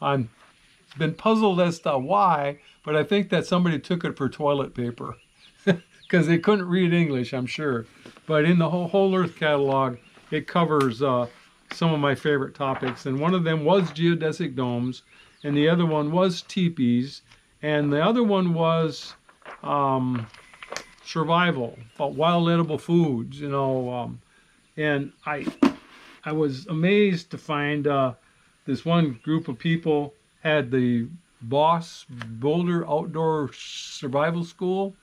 I'm been puzzled as to why, but I think that somebody took it for toilet paper because they couldn't read English, I'm sure. But in the whole Earth catalog, it covers some of my favorite topics, and one of them was geodesic domes, and the other one was teepees, and the other one was um, survival, wild edible foods, and I was amazed to find this one group of people had the Boss Boulder Outdoor Survival School,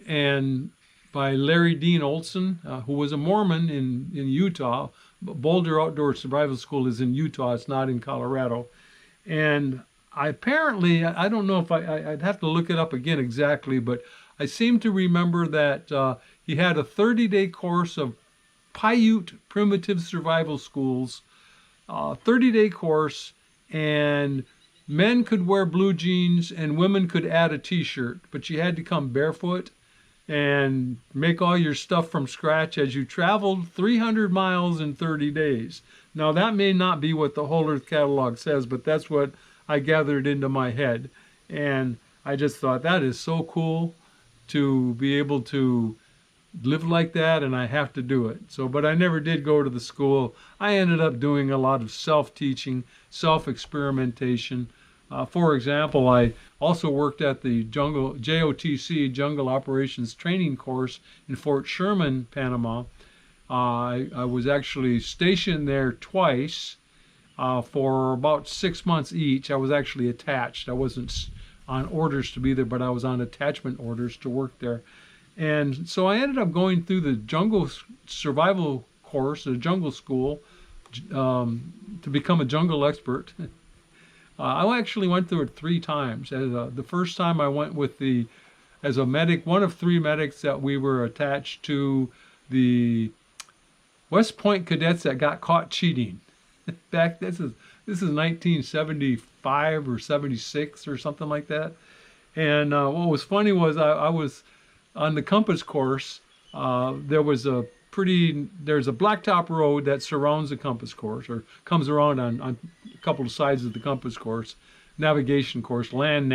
and by Larry Dean Olson, who was a Mormon in Utah. Boulder Outdoor Survival School is in Utah. It's not in Colorado. And I don't know if I'd have to look it up again exactly, but I seem to remember that he had a 30-day course of Paiute primitive survival schools, 30-day course, and men could wear blue jeans and women could add a t-shirt, but you had to come barefoot and make all your stuff from scratch as you traveled 300 miles in 30 days. Now, that may not be what the Whole Earth Catalog says, but that's what I gathered into my head. And I just thought that is so cool to be able to live like that, and I have to do it. So, but I never did go to the school. I ended up doing a lot of self-teaching, self-experimentation. For example, I also worked at the JOTC, Jungle Operations Training Course in Fort Sherman, Panama. I was actually stationed there twice for about 6 months each. I was actually attached. I wasn't on orders to be there, but I was on attachment orders to work there. And so I ended up going through the jungle survival course, the jungle school, to become a jungle expert. I actually went through it 3 times. The first time I went as a medic, one of 3 medics that we were attached to the West Point cadets that got caught cheating. This is 1975 or 76 or something like that. And what was funny was I was on the compass course. There's a blacktop road that surrounds the compass course, or comes around on a couple of sides of the compass course, navigation course, land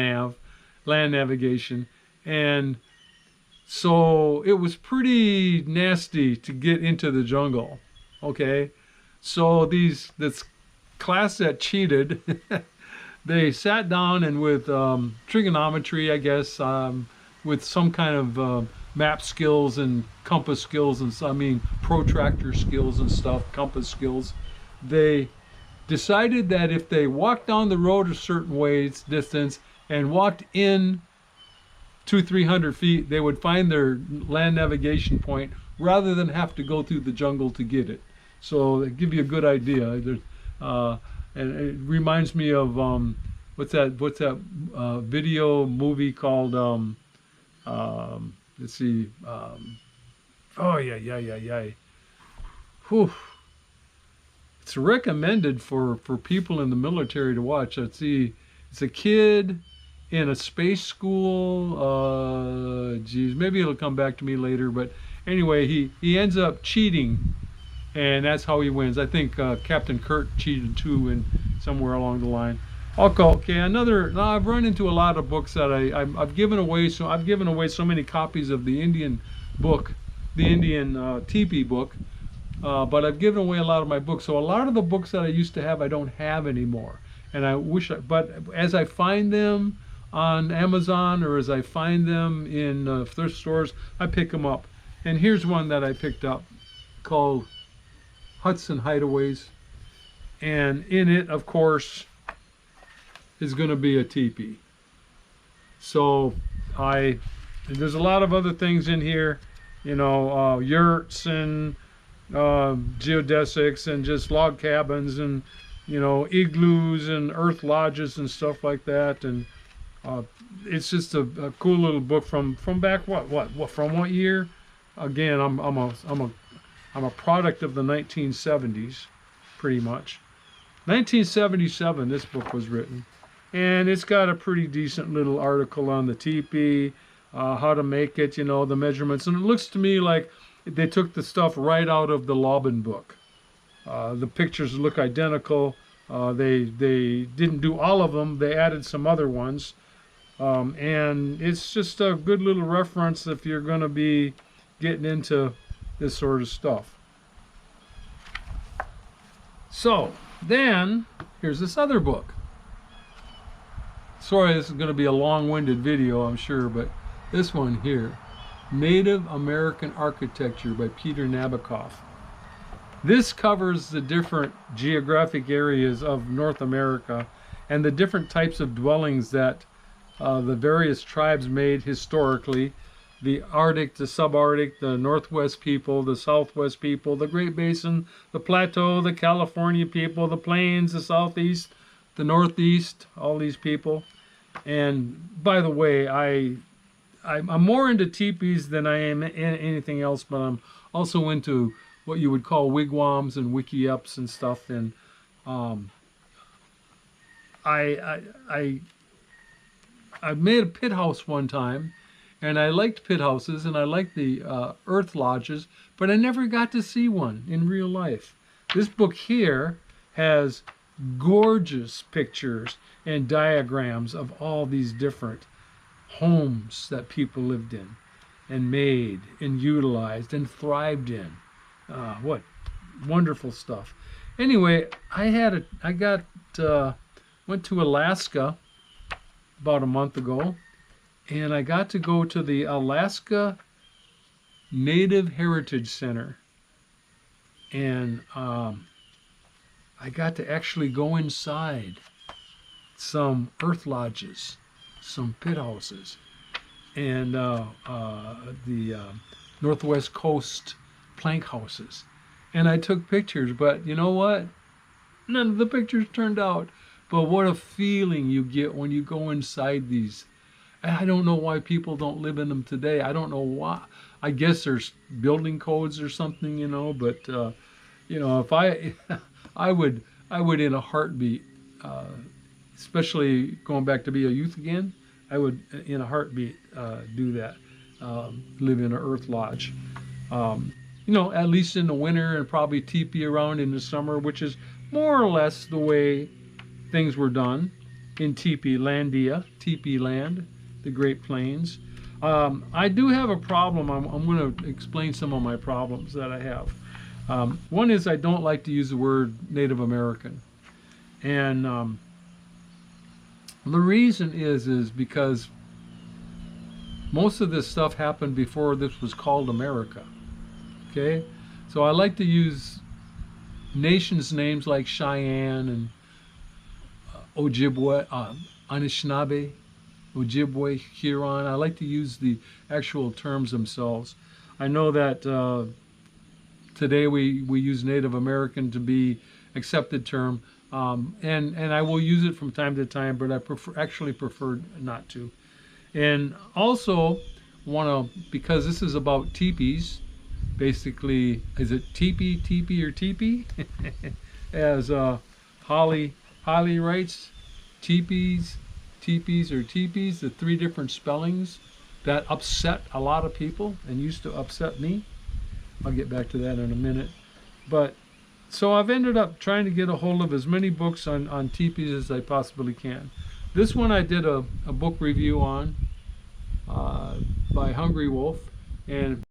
navigation. And so it was pretty nasty to get into the jungle. Okay. So this class that cheated, they sat down and with trigonometry, I guess, with some kind of map skills and compass skills, and protractor skills and stuff, compass skills. They decided that if they walked down the road a certain distance and walked in 200-300 feet, they would find their land navigation point rather than have to go through the jungle to get it. So they give you a good idea. And it reminds me of what's that video movie called? Let's see. Oh yeah. Whew. It's recommended for people in the military to watch. Let's see. It's a kid in a space school. Geez, maybe it'll come back to me later. But anyway, he ends up cheating, and that's how he wins. I think Captain Kirk cheated too, and somewhere along the line. Okay, now I've run into a lot of books that I've given away. So I've given away so many copies of the Indian book, the Indian teepee book, but I've given away a lot of my books. So a lot of the books that I used to have, I don't have anymore. And but as I find them on Amazon or as I find them in thrift stores, I pick them up. And here's one that I picked up called Huts and Hideaways. And in it, of course, is going to be a teepee. So there's a lot of other things in here, yurts and geodesics and just log cabins and, igloos and earth lodges and stuff like that. And it's just a cool little book from back from what year? Again, I'm a product of the 1970s, pretty much. 1977, this book was written. And it's got a pretty decent little article on the teepee, how to make it, the measurements. And it looks to me like they took the stuff right out of the Laban book. The pictures look identical. They didn't do all of them. They added some other ones. And it's just a good little reference if you're going to be getting into this sort of stuff. So then here's this other book. Sorry, this is going to be a long-winded video, I'm sure, but this one here, Native American Architecture by Peter Nabokov. This covers the different geographic areas of North America and the different types of dwellings that the various tribes made historically. The Arctic, the Subarctic, the Northwest people, the Southwest people, the Great Basin, the Plateau, the California people, the Plains, the Southeast, the Northeast, all these people. And by the way, I'm more into teepees than I am anything else, but I'm also into what you would call wigwams and wickiups and stuff. And I made a pit house one time, and I liked pit houses and I liked the earth lodges, but I never got to see one in real life. This book here has gorgeous pictures and diagrams of all these different homes that people lived in and made and utilized and thrived in. What wonderful stuff. Anyway, went to Alaska about a month ago, and I got to go to the Alaska Native Heritage Center, and I got to actually go inside some earth lodges, some pit houses, and the Northwest Coast plank houses. And I took pictures, but you know what? None of the pictures turned out. But what a feeling you get when you go inside these. I don't know why people don't live in them today. I don't know why. I guess there's building codes or something, you know, but if I would in a heartbeat, especially going back to be a youth again, I would in a heartbeat do that, live in an earth lodge. At least in the winter, and probably teepee around in the summer, which is more or less the way things were done in teepee land, the Great Plains. I do have a problem. I'm going to explain some of my problems that I have. One is I don't like to use the word Native American. And the reason is because most of this stuff happened before this was called America. Okay? So I like to use nations' names like Cheyenne and Ojibwe, Anishinaabe, Ojibwe, Huron. I like to use the actual terms themselves. I know that today we use Native American to be accepted term, and I will use it from time to time, but I actually prefer not to. And also because this is about teepees, basically, is it teepee or teepee? As Holly writes, teepees or teepees, the three different spellings that upset a lot of people and used to upset me. I'll get back to that in a minute. But so I've ended up trying to get a hold of as many books on teepees as I possibly can. This one I did a book review on by Hungry Wolf, and